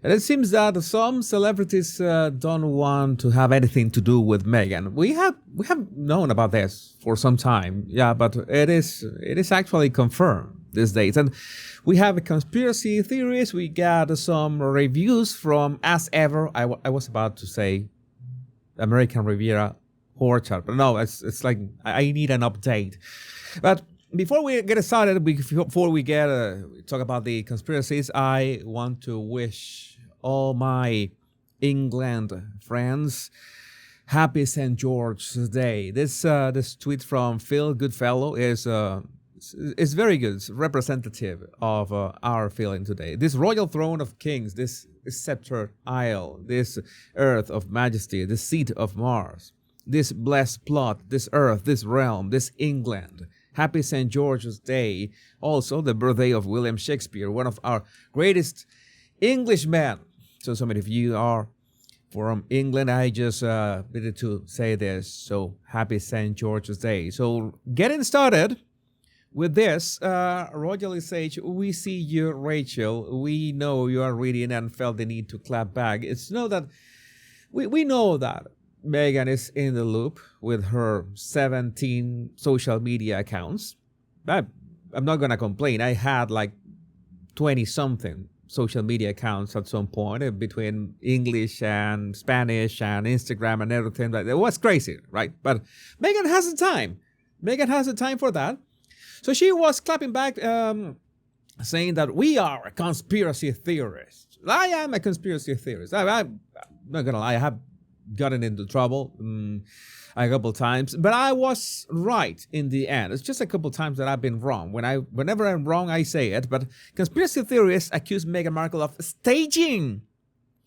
And it seems that some celebrities don't want to have anything to do with Meghan. We have known about this for some time, yeah, but it is actually confirmed these days. And we have conspiracy theories. We got some reviews from, as ever, I was about to say American Riviera Orchard, but no, it's like I need an update. But before we get started, before we get talk about the conspiracies, I want to wish all my England friends happy St. George's Day. This tweet from Phil Goodfellow is very good. It's representative of our feeling today. This royal throne of kings, this scepter isle, this earth of majesty, this seat of Mars, this blessed plot, this earth, this realm, this England. Happy St. George's Day. Also, the birthday of William Shakespeare, one of our greatest Englishmen. So many of you are from England. I just needed to say this. So, happy St. George's Day. So, getting started with this, Royal Sage, we see you, Rachel. We know you are reading and felt the need to clap back. It's know that we know that Meghan is in the loop with her 17 social media accounts. I'm not going to complain. I had like 20-something social media accounts at some point between English and Spanish and Instagram and everything. It was crazy, right? But Meghan has the time. Meghan has the time for that. So she was clapping back, saying that we are a conspiracy theorist. I am a conspiracy theorist. I'm not going to lie. I have gotten into trouble a couple times, but I was right in the end. It's just a couple times that I've been wrong. Whenever I'm wrong, I say it. But conspiracy theorists accuse Meghan Markle of staging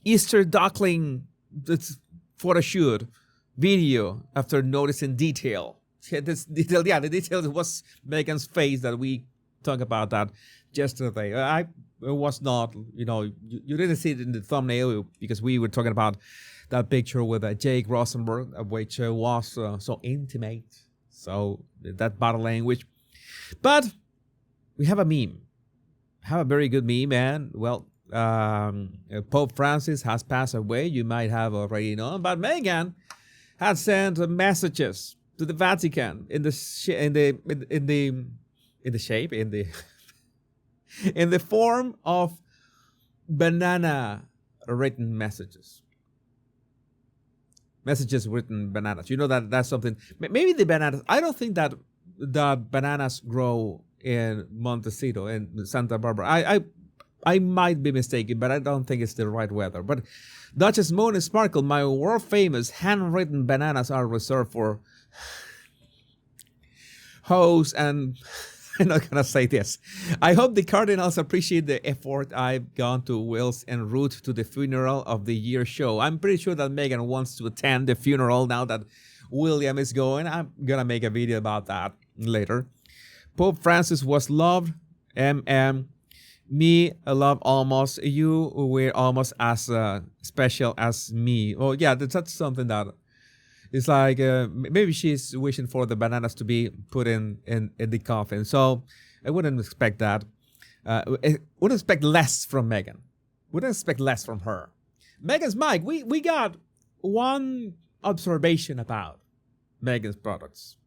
Easter duckling photo shoot video after noticing detail. The detail was Meghan's face that we talked about that yesterday. It was not, you didn't see it in the thumbnail because we were talking about that picture with Jake Rosenberg, which was so intimate, so that body language. But we have a meme, have a very good meme, and well, Pope Francis has passed away. You might have already known, but Meghan had sent messages to the Vatican in the form of banana written messages. Messages written bananas. You know that's something. Maybe the bananas. I don't think that bananas grow in Montecito in Santa Barbara. I might be mistaken, but I don't think it's the right weather. But Duchess Mona Sparkle, my world famous handwritten bananas are reserved for hoes and. I'm not going to say this. I hope the Cardinals appreciate the effort I've gone to Wales en route to the funeral of the year show. I'm pretty sure that Meghan wants to attend the funeral now that William is going. I'm going to make a video about that later. Pope Francis was loved. Me, I love almost. You were almost as special as me. Oh, yeah, that's something that... It's like maybe she's wishing for the bananas to be put in the coffin. So I wouldn't expect that. I wouldn't expect less from Meghan. Wouldn't expect less from her. Meghan's mic. We got one observation about Meghan's products.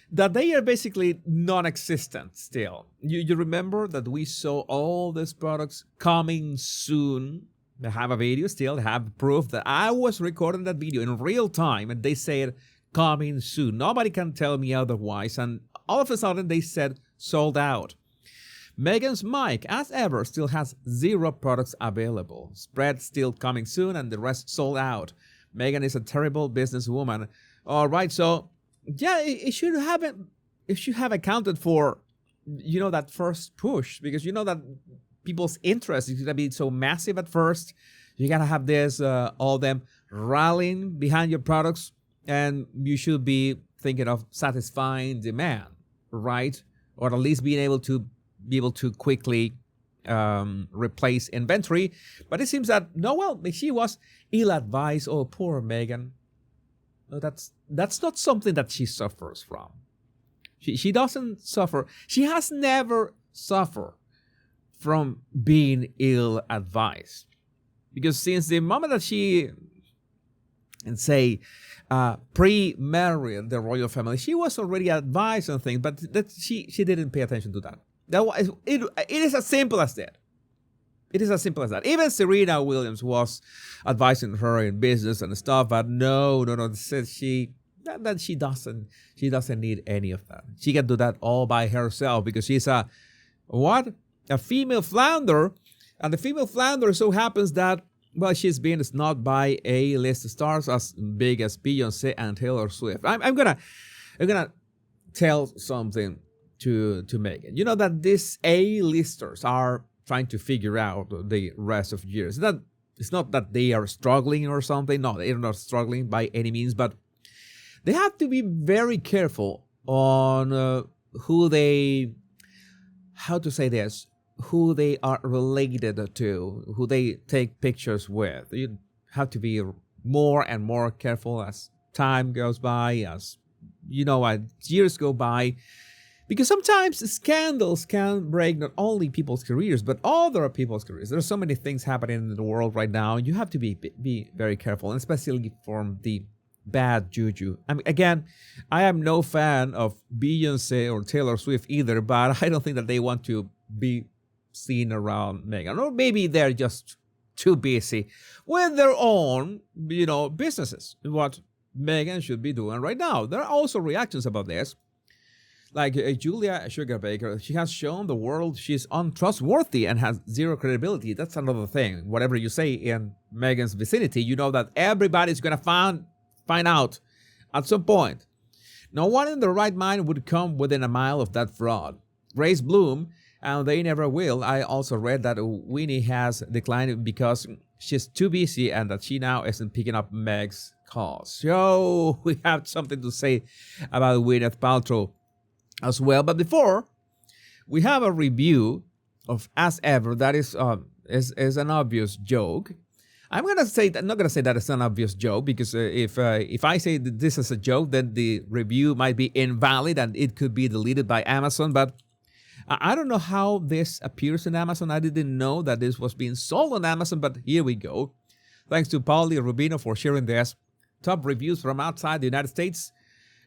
That they are basically non-existent still. You remember that we saw all these products coming soon. They have a video still, have proof that I was recording that video in real time and they said coming soon. Nobody can tell me otherwise. And all of a sudden they said sold out. Meghan's mic, as ever, still has 0 products available. Spread still coming soon and the rest sold out. Meghan is a terrible businesswoman. All right, so yeah, it should have accounted for, that first push, because that people's interest is going to be so massive at first. You got to have this, all them rallying behind your products, and you should be thinking of satisfying demand, right? Or at least being able to quickly replace inventory. But it seems that, she was ill-advised. Oh, poor Meghan. No, that's not something that she suffers from. She doesn't suffer. She has never suffered from being ill-advised. Because since the moment that she, and say, pre-married the royal family, she was already advised on things, but that she didn't pay attention to that. It is as simple as that. It is as simple as that. Even Serena Williams was advising her in business and stuff, but no. Said she doesn't need any of that. She can do that all by herself because she's a female flounder, and the female flounder so happens that, well, she's being snubbed by A-list stars as big as Beyonce and Taylor Swift. I'm gonna tell something to Meghan. You know that these A-listers are trying to figure out the rest of years. It's not that they are struggling or something. No, they're not struggling by any means, but they have to be very careful on who they are related to, who they take pictures with. You have to be more and more careful as time goes by, as years go by. Because sometimes scandals can break not only people's careers, but other people's careers. There's so many things happening in the world right now. You have to be very careful, and especially from the bad juju. I mean, again, I am no fan of Beyonce or Taylor Swift either, but I don't think that they want to be seen around Meghan. Or maybe they're just too busy with their own, businesses. What Meghan should be doing right now. There are also reactions about this. Like Julia Sugarbaker, she has shown the world she's untrustworthy and has zero credibility. That's another thing. Whatever you say in Meghan's vicinity, you know that everybody's going to find out at some point. No one in their right mind would come within a mile of that fraud. Grace Bloom, and they never will. I also read that Winnie has declined because she's too busy and that she now isn't picking up Meg's calls. So we have something to say about Gwyneth Paltrow as well. But before, we have a review of As Ever. That is an obvious joke. I'm not gonna say that it's an obvious joke, because if I say that this is a joke, then the review might be invalid and it could be deleted by Amazon. But I don't know how this appears in Amazon. I didn't know that this was being sold on Amazon, but here we go. Thanks to Paulie Rubino for sharing this. Top reviews from outside the United States.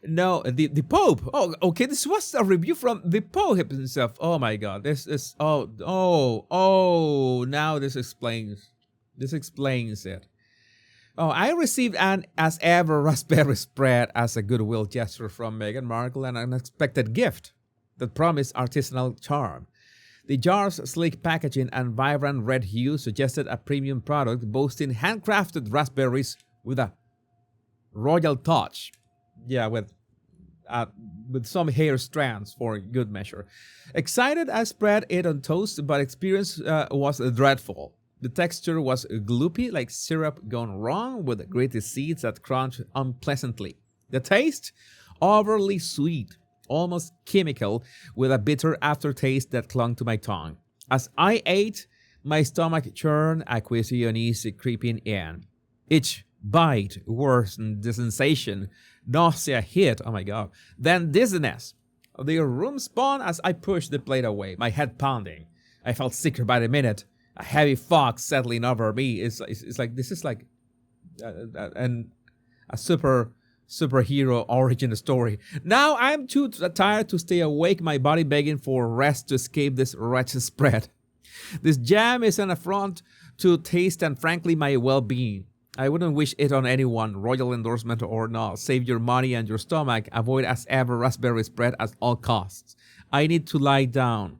No, the Pope. Oh, okay. This was a review from the Pope himself. Oh my God. This is now this explains it. Oh, I received an As Ever raspberry spread as a goodwill gesture from Meghan Markle, an unexpected gift that promised artisanal charm. The jar's sleek packaging and vibrant red hue suggested a premium product boasting handcrafted raspberries with a royal touch. Yeah, with some hair strands for good measure. Excited, I spread it on toast, but experience was dreadful. The texture was gloopy, like syrup gone wrong, with gritty seeds that crunch unpleasantly. The taste, overly sweet, almost chemical, with a bitter aftertaste that clung to my tongue. As I ate, my stomach churned, a queasy unease creeping in. Each bite worsened the sensation. Nausea hit, oh my God, then dizziness. The room spun as I pushed the plate away, my head pounding. I felt sicker by the minute. A heavy fog settling over me. It's like this is like a superhero origin story. Now I'm too tired to stay awake, my body begging for rest to escape this wretched spread. This jam is an affront to taste and frankly my well-being. I wouldn't wish it on anyone, royal endorsement or not. Save your money and your stomach. Avoid As Ever raspberry spread at all costs. I need to lie down.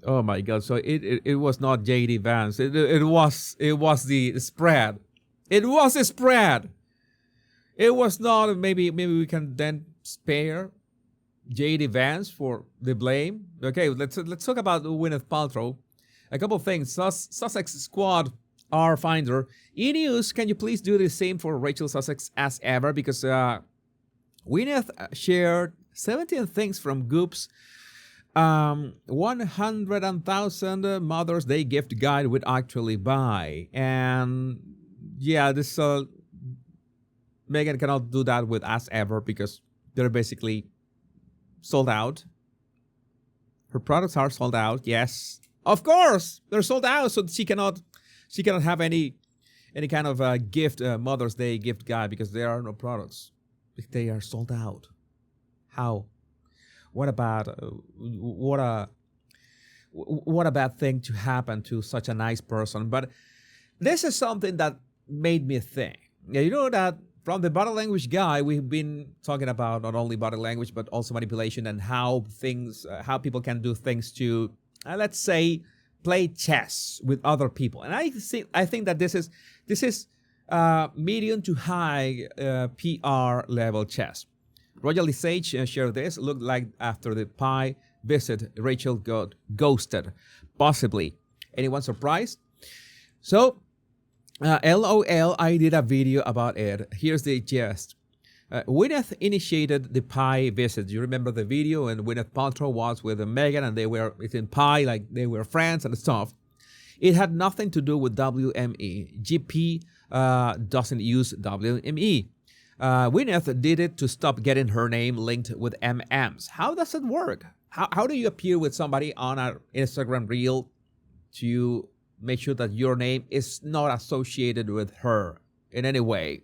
Oh my God! So it was not J.D. Vance. It was the spread. It was a spread. It was not. Maybe we can then spare J.D. Vance for the blame. Okay, let's talk about Gwyneth Paltrow. A couple of things. Sussex Squad R Finder. E-News, can you please do the same for Rachel Sussex As Ever? Because Gwyneth shared 17 things from Goop's 100,000 Mother's Day gift guide would actually buy. And yeah, this Meghan cannot do that with As Ever because they're basically sold out. Her products are sold out, yes. Of course, they're sold out, so she cannot She cannot have any kind of gift, Mother's Day gift guide, because there are no products. They are sold out. How? What about what a bad thing to happen to such a nice person. But this is something that made me think. Yeah, you know that from the body language guy, we've been talking about not only body language but also manipulation, and how how people can do things to, let's say, play chess with other people. And I think that this is medium to high PR level chess. Royal Sage shared this. Looked like after the pie visit, Rachel got ghosted. Possibly. Anyone surprised? So, LOL, I did a video about it. Here's the gist. Gwyneth initiated the pie visit. You remember the video? And Gwyneth Paltrow was with Meghan, and they were eating pie like they were friends and stuff. It had nothing to do with WME. GP doesn't use WME. Gwyneth did it to stop getting her name linked with MMs. How does it work? How do you appear with somebody on an Instagram reel to make sure that your name is not associated with her in any way?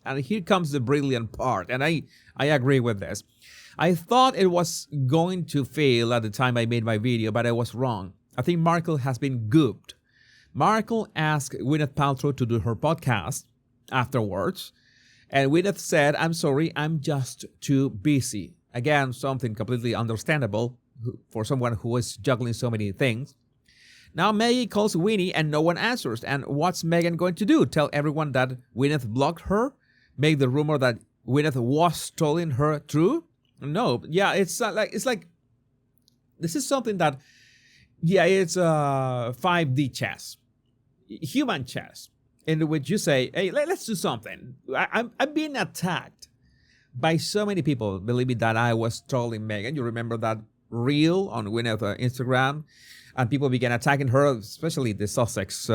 And here comes the brilliant part, and I agree with this. I thought it was going to fail at the time I made my video, but I was wrong. I think Markle has been gooped. Markle asked Gwyneth Paltrow to do her podcast afterwards, and Gwyneth said, "I'm sorry, I'm just too busy." Again, something completely understandable for someone who is juggling so many things. Now Maggie calls Winnie and no one answers. And what's Meghan going to do? Tell everyone that Gwyneth blocked her? Make the rumor that Gwyneth was trolling her true? No. Yeah, it's like this is something that, yeah, it's 5D chess, human chess, in which you say, hey, let's do something. I'm being attacked by so many people believing that I was trolling Meghan. You remember that reel on Gwyneth Instagram? And people began attacking her, especially the Sussex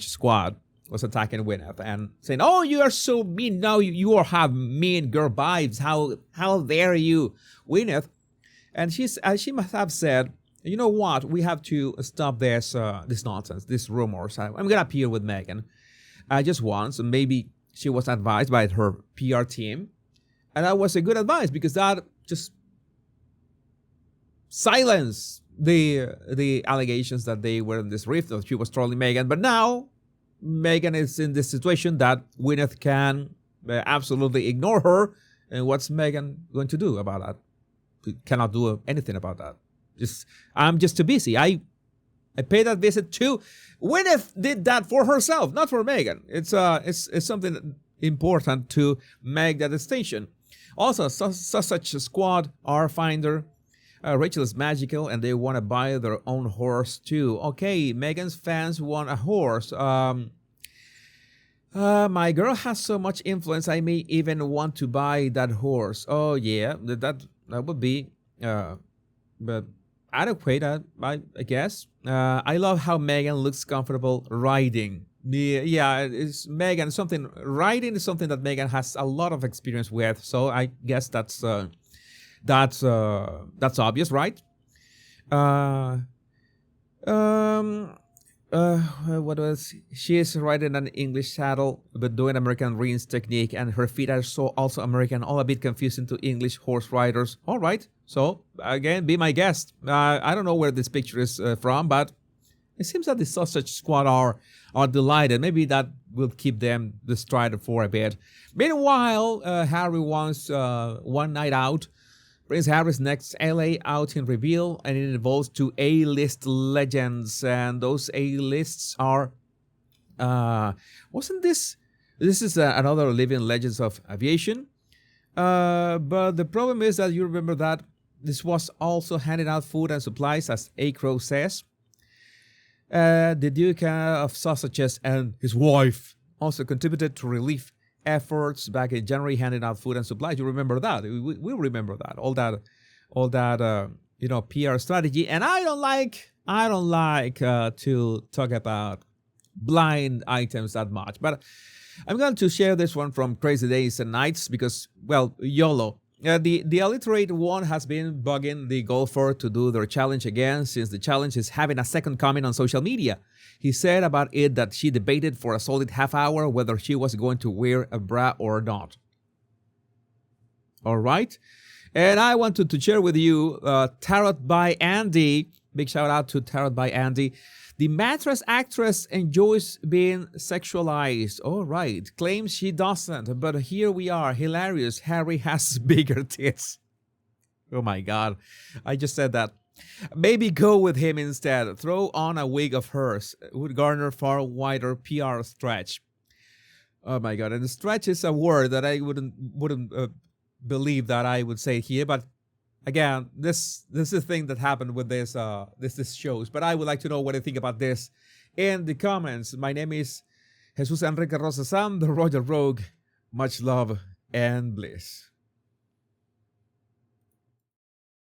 squad was attacking Gwyneth and saying, "Oh, you are so mean. Now you have mean girl vibes. How dare you, Gwyneth?" And she must have said, "You know what? We have to stop this nonsense, these rumors. I'm gonna appear with Meghan just once." And maybe she was advised by her PR team, and that was a good advice, because that just silenced the allegations that they were in this rift, that she was trolling Meghan. But now Meghan is in this situation that Gwyneth can absolutely ignore her. And what's Meghan going to do about that? She cannot do anything about that. I'm just too busy. I paid that visit too. Gwyneth did that for herself, not for Meghan. It's something important to make that distinction. Also, such a squad are finder. Rachel is magical, and they want to buy their own horse too. Okay, Meghan's fans want a horse. My girl has so much influence, I may even want to buy that horse. Oh yeah, that would be but adequate, I guess. I love how Meghan looks comfortable riding. Yeah, it's Meghan. Riding is something that Meghan has a lot of experience with. So I guess that's obvious, right? What was she is riding an English saddle but doing American reins technique, and her feet are also American, all a bit confusing to English horse riders. All right, so again, be my guest. I don't know where this picture is from, but it seems that the Sausage Squad are delighted. Maybe that will keep them distracted for a bit. Meanwhile, Harry wants one night out. Prince Harry's next LA outing reveal, and it involves two A-list legends, and those A-lists are, wasn't this? This is another living legends of aviation, but the problem is that you remember that this was also handing out food and supplies, as A. Crow says. The Duke of Sausages and his wife also contributed to relief efforts back in January, handing out food and supplies. You remember that? We remember that. All that PR strategy. And I don't like to talk about blind items that much. But I'm going to share this one from Crazy Days and Nights because, well, YOLO. The illiterate one has been bugging the golfer to do their challenge again since the challenge is having a second comment on social media. He said about it that she debated for a solid half hour whether she was going to wear a bra or not. All right. And I wanted to share with you Tarot by Andy. Big shout out to Tarot by Andy. The mattress actress enjoys being sexualized. All right. Claims she doesn't, but here we are. Hilarious. Harry has bigger tits. Oh my God. I just said that. Maybe go with him instead. Throw on a wig of hers. It would garner far wider PR stretch. Oh my God. And stretch is a word that I wouldn't believe that I would say here, but again, this is a thing that happened with this shows. But I would like to know what you think about this in the comments. My name is Jesus Enrique Rosas. I'm the Royal Rogue. Much love and bliss.